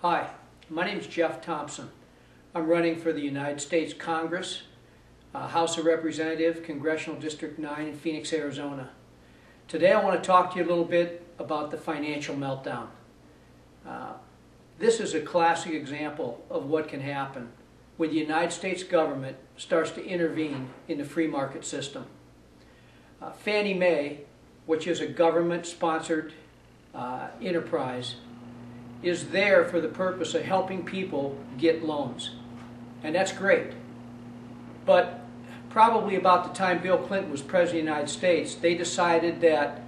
Hi, my name is Jeff Thompson. I'm running for the United States Congress, House of Representatives, Congressional District 9 in Phoenix, Arizona. Today I want to talk to you a little bit about the financial meltdown. This is a classic example of what can happen when the United States government starts to intervene in the free market system. Fannie Mae, which is a government-sponsored enterprise, is there for the purpose of helping people get loans. And that's great. But probably about the time Bill Clinton was President of the United States, they decided that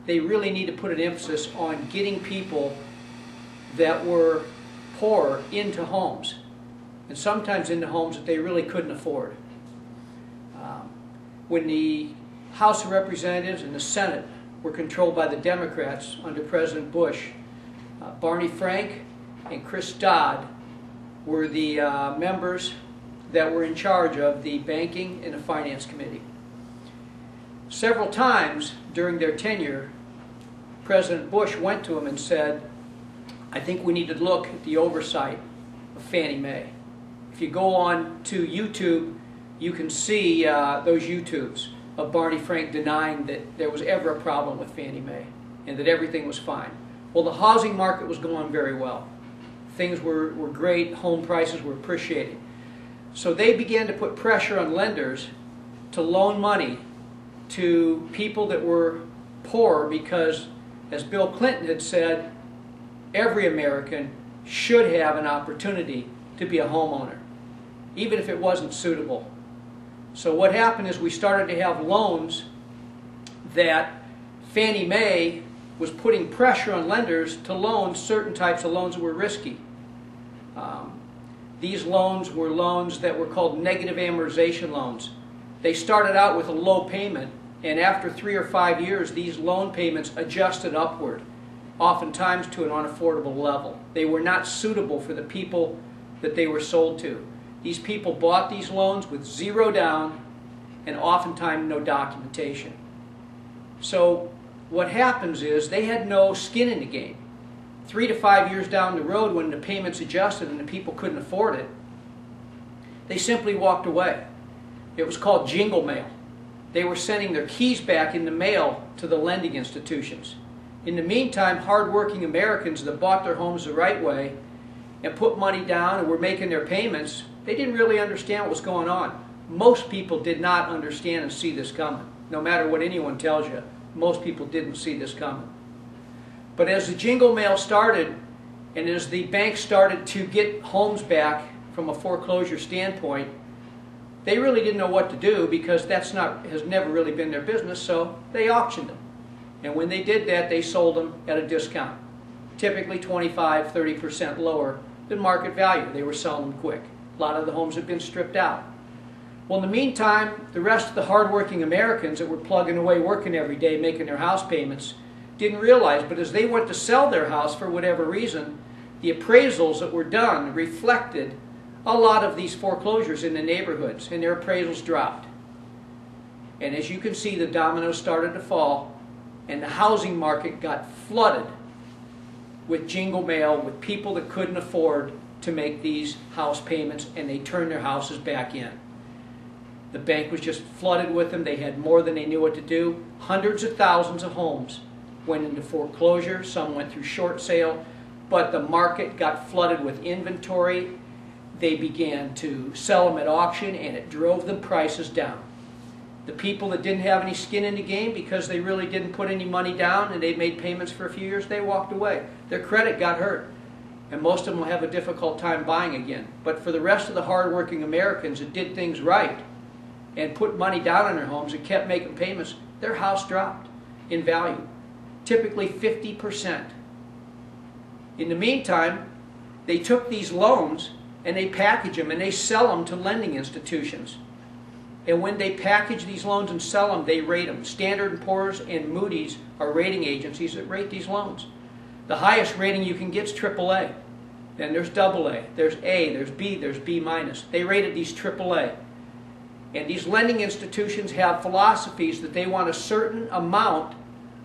they really need to put an emphasis on getting people that were poor into homes, and sometimes into homes that they really couldn't afford. When the House of Representatives and the Senate were controlled by the Democrats under President Bush, Barney Frank and Chris Dodd were the members that were in charge of the Banking and the Finance Committee. Several times during their tenure, President Bush went to them and said, I think we need to look at the oversight of Fannie Mae. If you go on to YouTube, you can see those YouTubes of Barney Frank denying that there was ever a problem with Fannie Mae and that everything was fine. Well, the housing market was going very well. Things were great, home prices were appreciating. So they began to put pressure on lenders to loan money to people that were poor because, as Bill Clinton had said, every American should have an opportunity to be a homeowner, even if it wasn't suitable. So what happened is we started to have loans that Fannie Mae was putting pressure on lenders to loan certain types of loans that were risky. These loans were loans that were called negative amortization loans. They started out with a low payment, and after 3 or 5 years, these loan payments adjusted upward, oftentimes to an unaffordable level. They were not suitable for the people that they were sold to. These people bought these loans with zero down and oftentimes no documentation. So what happens is they had no skin in the game. 3 to 5 years down the road, when the payments adjusted and the people couldn't afford it, they simply walked away. It was called jingle mail. They were sending their keys back in the mail to the lending institutions. In the meantime, hard-working Americans that bought their homes the right way and put money down and were making their payments, they didn't really understand what was going on. Most people did not understand and see this coming. No matter what anyone tells you, most people didn't see this coming. But as the jingle mail started, and as the banks started to get homes back from a foreclosure standpoint, they really didn't know what to do because has never really been their business, so they auctioned them. And when they did that, they sold them at a discount, typically 25–30% lower than market value. They were selling them quick. A lot of the homes had been stripped out. Well, in the meantime, the rest of the hardworking Americans that were plugging away, working every day, making their house payments, didn't realize, but as they went to sell their house for whatever reason, the appraisals that were done reflected a lot of these foreclosures in the neighborhoods, and their appraisals dropped. And as you can see, the dominoes started to fall, and the housing market got flooded with jingle mail, with people that couldn't afford to make these house payments, and they turned their houses back in. The bank was just flooded with them. They had more than they knew what to do. Hundreds of thousands of homes went into foreclosure. Some went through short sale, but the market got flooded with inventory. They began to sell them at auction, and it drove the prices down. The people that didn't have any skin in the game because they really didn't put any money down and they made payments for a few years, they walked away. Their credit got hurt, and most of them will have a difficult time buying again. But for the rest of the hardworking Americans that did things right and put money down on their homes and kept making payments, their house dropped in value, typically 50%. In the meantime, they took these loans and they package them and they sell them to lending institutions. And when they package these loans and sell them, they rate them. Standard & Poor's and Moody's are rating agencies that rate these loans. The highest rating you can get is AAA. Then there's AA, there's A, there's B, there's B-. They rated these AAA. And these lending institutions have philosophies that they want a certain amount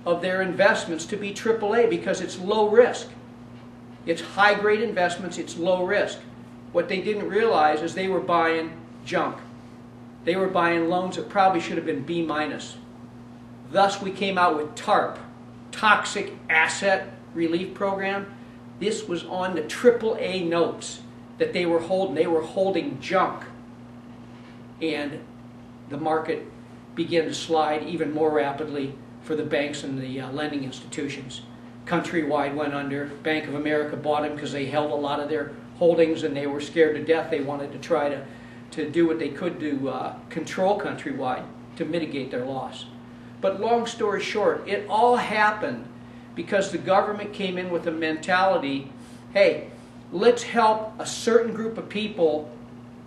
of their investments to be AAA because it's low risk. It's high-grade investments, it's low risk. What they didn't realize is they were buying junk. They were buying loans that probably should have been B-. Thus, we came out with TARP, Toxic Asset Relief Program. This was on the AAA notes that they were holding. They were holding junk. And the market began to slide even more rapidly for the banks and the lending institutions. Countrywide went under. Bank of America bought them because they held a lot of their holdings and they were scared to death. They wanted to try to do what they could to control Countrywide to mitigate their loss. But long story short, it all happened because the government came in with a mentality, hey, let's help a certain group of people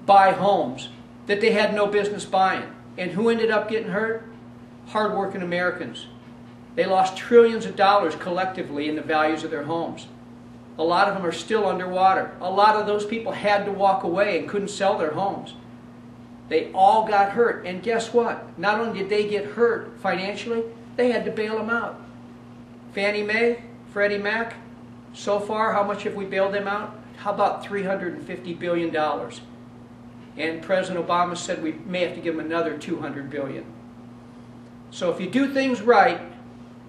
buy homes that they had no business buying. And who ended up getting hurt? Hardworking Americans. They lost trillions of dollars collectively in the values of their homes. A lot of them are still underwater. A lot of those people had to walk away and couldn't sell their homes. They all got hurt. And guess what? Not only did they get hurt financially, they had to bail them out. Fannie Mae, Freddie Mac, so far, how much have we bailed them out? How about $350 billion? And President Obama said we may have to give them another $200 billion. So if you do things right,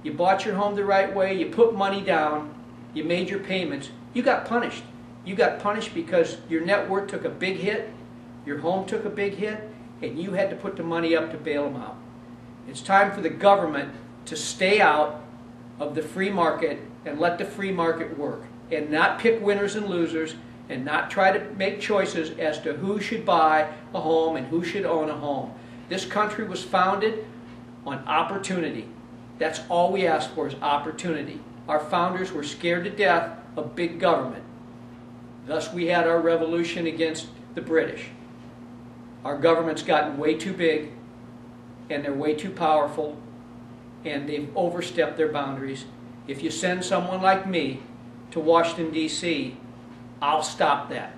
you bought your home the right way, you put money down, you made your payments, you got punished. You got punished because your net worth took a big hit, your home took a big hit, and you had to put the money up to bail them out. It's time for the government to stay out of the free market and let the free market work, and not pick winners and losers, and not try to make choices as to who should buy a home and who should own a home. This country was founded on opportunity. That's all we ask for is opportunity. Our founders were scared to death of big government. Thus we had our revolution against the British. Our government's gotten way too big, and they're way too powerful, and they've overstepped their boundaries. If you send someone like me to Washington, D.C., I'll stop that.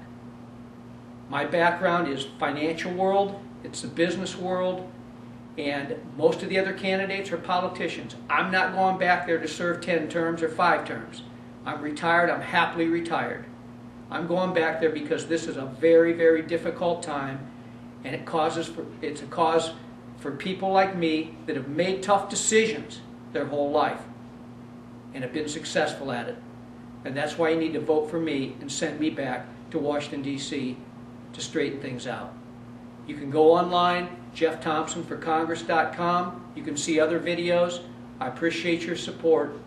My background is financial world, it's the business world, and most of the other candidates are politicians. I'm not going back there to serve 10 terms or 5 terms. I'm retired, I'm happily retired. I'm going back there because this is a very, very difficult time, and it's a cause for people like me that have made tough decisions their whole life and have been successful at it. And that's why you need to vote for me and send me back to Washington, D.C. to straighten things out. You can go online, JeffThompsonForCongress.com. You can see other videos. I appreciate your support.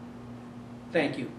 Thank you.